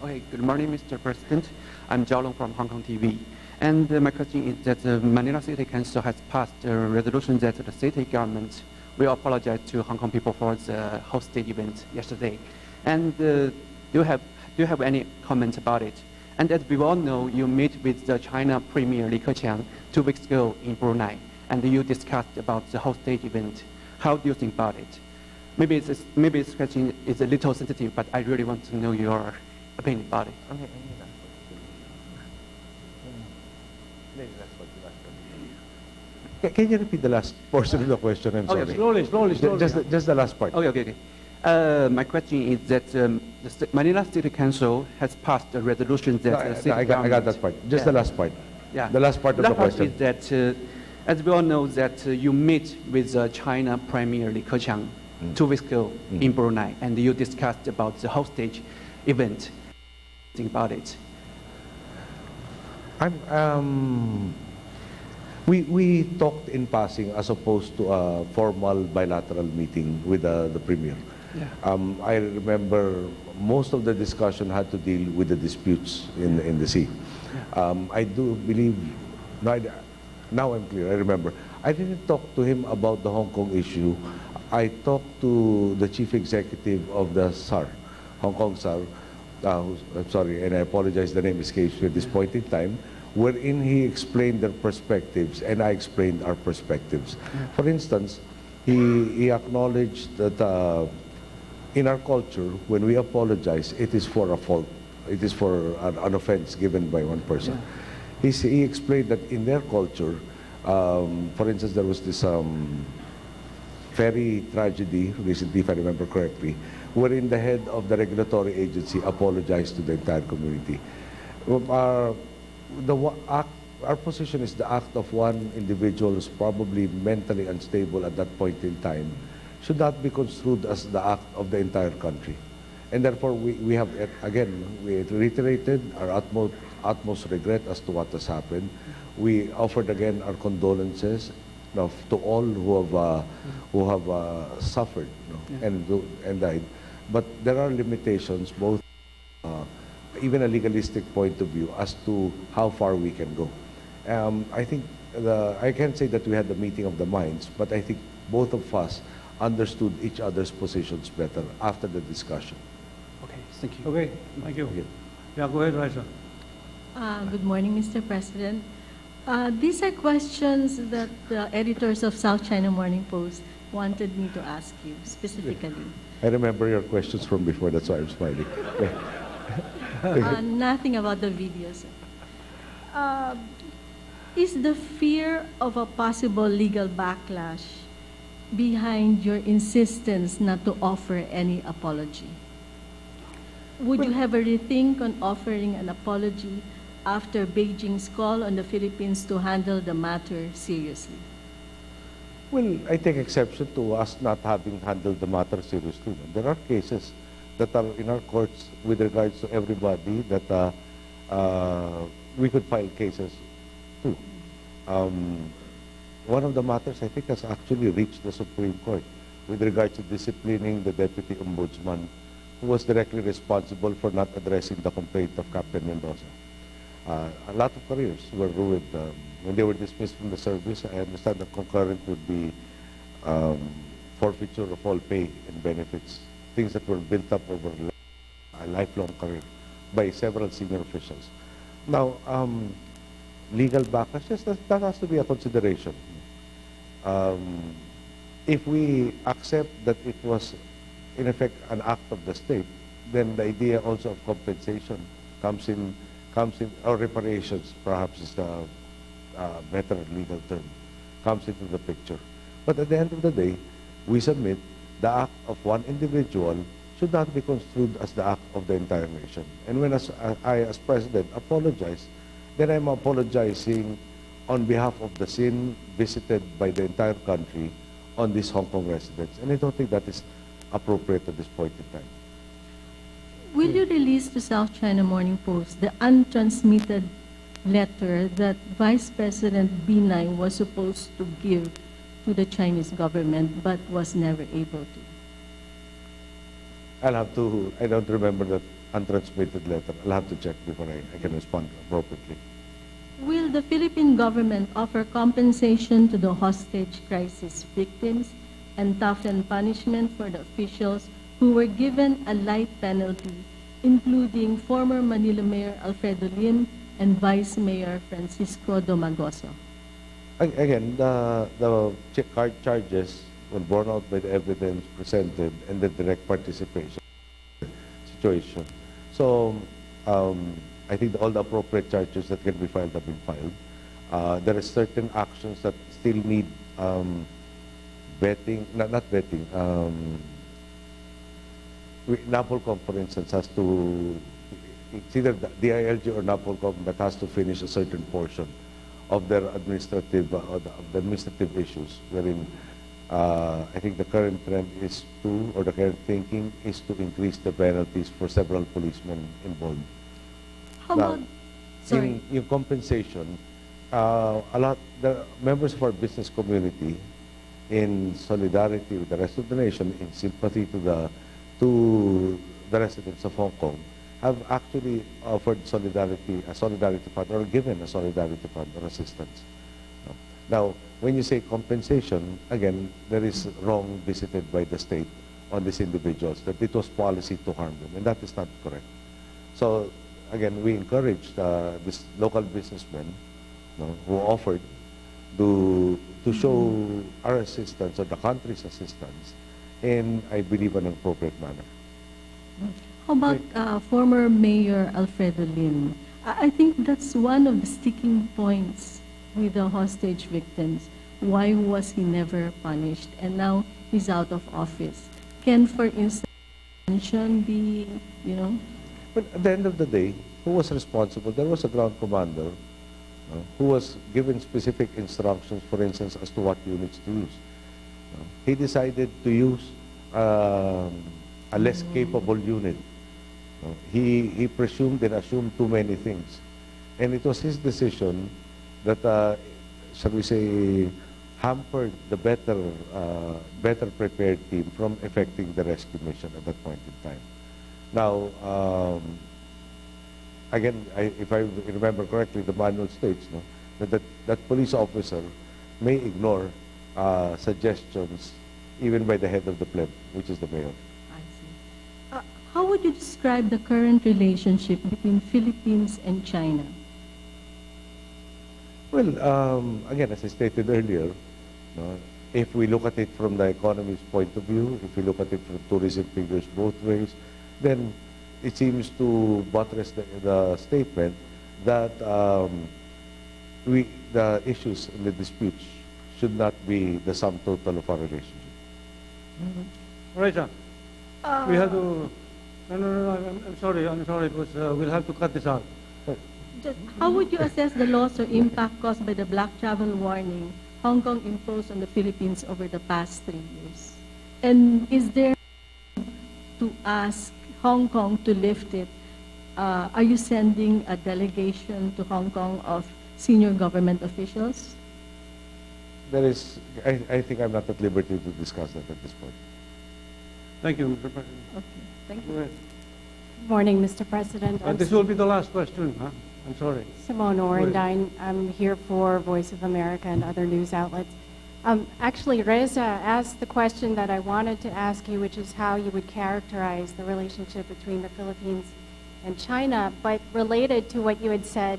Okay, good morning, Mr. President. I'm Zhao Long from Hong Kong TV. And my question is that the Manila City Council has passed a resolution that the city government will apologize to Hong Kong people for the hosted event yesterday. And do you have any comments about it? And as we all know, you met with the China Premier Li Keqiang 2 weeks ago in Brunei, and you discussed about the hosted event. How do you think about it? Maybe this question is a little sensitive, but I really want to know your opinion about it. Okay. Can you repeat the last portion of the question? I'm sorry. Slowly. Just the last part. Okay. My question is that the Manila City Council has passed a resolution that I got that part. Just the last part. Yeah. The last part of the question. Is that, as we all know, that you meet with China Premier Li Keqiang 2 weeks ago in Brunei, and you discussed about the hostage event. Think about it. We talked in passing as opposed to a formal bilateral meeting with the Premier. Yeah. I remember most of the discussion had to deal with the disputes in the sea. Yeah. I do believe, now I'm clear, I remember. I didn't talk to him about the Hong Kong issue. I talked to the chief executive of the SAR, Hong Kong SAR, I'm sorry, and I apologize, the name escapes me at this point in time, wherein he explained their perspectives and I explained our perspectives. Yeah. For instance, he acknowledged that in our culture, when we apologize, it is for a fault. It is for an offense given by one person. Yeah. He explained that in their culture, for instance, there was this ferry tragedy recently, if I remember correctly, wherein the head of the regulatory agency apologized to the entire community. Our position is the act of one individual who's probably mentally unstable at that point in time should not be construed as the act of the entire country. And therefore, we have, again, we reiterated our utmost regret as to what has happened. We offered again our condolences to all who have suffered and died. But there are limitations, both even a legalistic point of view as to how far we can go. I think I can't say that we had the meeting of the minds, but I think both of us understood each other's positions better after the discussion. Okay, thank you. Okay, thank you. Yeah, go ahead, Raisa. Good morning, Mr. President. These are questions that the editors of South China Morning Post wanted me to ask you specifically. I remember your questions from before, that's why I'm smiling. Nothing about the videos. Is the fear of a possible legal backlash behind your insistence not to offer any apology? Would you have a rethink on offering an apology after Beijing's call on the Philippines to handle the matter seriously? Well, I take exception to us not having handled the matter seriously. There are cases that are in our courts with regards to everybody that we could file cases too. One of the matters I think has actually reached the Supreme Court with regards to disciplining the Deputy Ombudsman who was directly responsible for not addressing the complaint of Captain Mendoza. A lot of careers were ruined when they were dismissed from the service. I understand that concurrent would be forfeiture of all pay and benefits, things that were built up over a lifelong career by several senior officials. Now, legal backlash, yes, that has to be a consideration. If we accept that it was, in effect, an act of the state, then the idea also of compensation comes in, or reparations, perhaps is the better legal term, comes into the picture. But at the end of the day, we submit the act of one individual should not be construed as the act of the entire nation. And when I, as president, apologize, then I'm apologizing on behalf of the sin visited by the entire country on these Hong Kong residents. And I don't think that is appropriate at this point in time. Will you release to South China Morning Post the untransmitted letter that Vice President Binay was supposed to give to the Chinese government but was never able to? I don't remember that untransmitted letter. I'll have to check before I can respond appropriately. Will the Philippine government offer compensation to the hostage crisis victims and toughen punishment for the officials who were given a light penalty, including former Manila Mayor Alfredo Lim and Vice Mayor Francisco Domagoso? Again, the card charges were borne out by the evidence presented and the direct participation situation. So I think all the appropriate charges that can be filed have been filed. There are certain actions that still need vetting, not vetting. NAPOLCOM, for instance, has to, it's either the DILG or NAPOLCOM that has to finish a certain portion of their administrative, of the administrative issues, wherein I think the current trend is to, or the current thinking is to increase the penalties for several policemen involved. How about, sorry. In compensation, the members of our business community, in solidarity with the rest of the nation, in sympathy to the residents of Hong Kong, have actually offered a solidarity fund, or given a solidarity fund or assistance. Now, when you say compensation, again, there is wrong visited by the state on these individuals, that it was policy to harm them, and that is not correct. So, again, we encourage this local businessmen who offered to show our assistance, or the country's assistance, in, I believe, an appropriate manner. How about former Mayor Alfredo Lim? I think that's one of the sticking points with the hostage victims. Why was he never punished? And now he's out of office. Can, for instance, pension be, But at the end of the day, who was responsible? There was a ground commander who was given specific instructions, for instance, as to what units to use. He decided to use a less capable unit. He presumed and assumed too many things. And it was his decision that, shall we say, hampered the better prepared team from effecting the rescue mission at that point in time. Now, again, if I remember correctly, the manual states that police officer may ignore suggestions even by the head of the plebe, which is the mayor. I see. How would you describe the current relationship between Philippines and China? Well, again, as I stated earlier, if we look at it from the economy's point of view, if we look at it from tourism figures both ways, then it seems to buttress the statement that the issues and the disputes should not be the sum total of our relationship. All right, sir. We have to... No, I'm sorry, because we'll have to cut this out. How would you assess the loss or impact caused by the black travel warning Hong Kong imposed on the Philippines over the past 3 years? And is there to ask Hong Kong to lift it? Are you sending a delegation to Hong Kong of senior government officials? There is, I think I'm not at liberty to discuss that at this point. Thank you, Mr. President. Okay, thank Go you. ahead. Good morning, Mr. President. This will be the last question, huh? I'm sorry. Simone Orendine. I'm here for Voice of America and other news outlets. Actually, Reza asked the question that I wanted to ask you, which is how you would characterize the relationship between the Philippines and China, but related to what you had said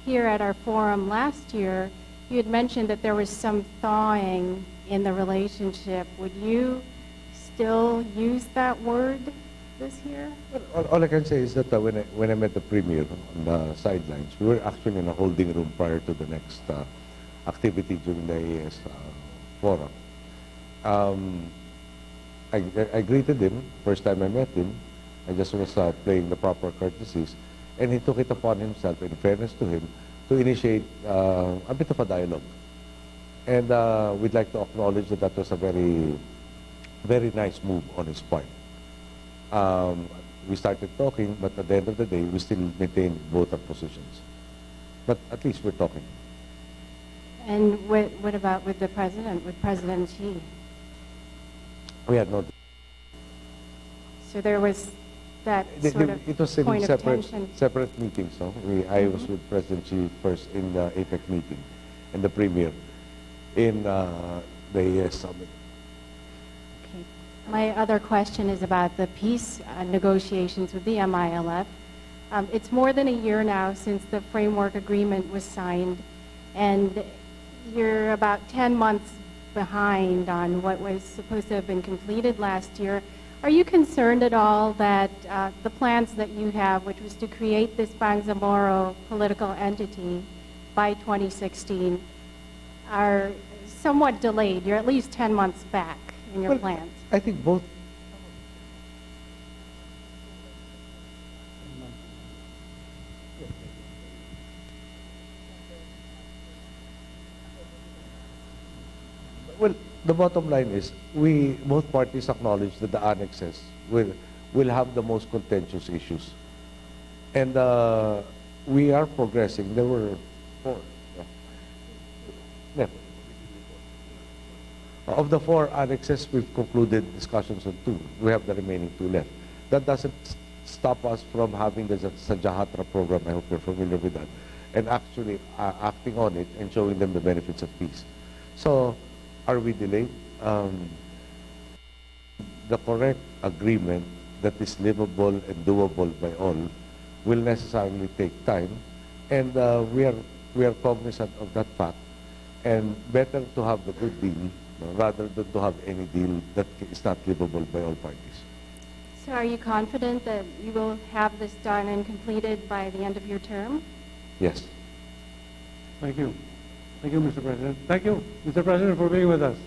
here at our forum last year, you had mentioned that there was some thawing in the relationship. Would you still use that word this year? All I can say is that when I met the Premier on the sidelines, we were actually in a holding room prior to the next activity during the AES forum. I greeted him, first time I met him. I just was playing the proper courtesies, and he took it upon himself, in fairness to him, to initiate a bit of a dialogue. And we'd like to acknowledge that that was a very, very nice move on his part. We started talking, but at the end of the day, we still maintained both our positions. But at least we're talking. And what about with the president, with President Xi? We had no... So there was that sort of It was in point of separate, tension? separate meetings. No? I was with President Xi first in the APEC meeting and the Premier in the AES Summit. Okay. My other question is about the peace negotiations with the MILF. It's more than a year now since the framework agreement was signed, and you're about 10 months behind on what was supposed to have been completed last year. Are you concerned at all that the plans that you have, which was to create this Bangsamoro political entity by 2016, are somewhat delayed? You're at least 10 months back in your plans. I think both. Well, the bottom line is both parties acknowledge that the annexes will have the most contentious issues. And we are progressing. There were 4. Yeah. Of the 4 annexes, we've concluded discussions on 2. We have the remaining 2 left. That doesn't stop us from having the Sajahatra program. I hope you're familiar with that. And actually acting on it and showing them the benefits of peace. So, are we delayed? The correct agreement that is livable and doable by all will necessarily take time, and we are cognizant of that fact. And better to have the good deal rather than to have any deal that is not livable by all parties. So are you confident that you will have this done and completed by the end of your term? Yes. Thank you. Thank you, Mr. President. Thank you, Mr. President, for being with us.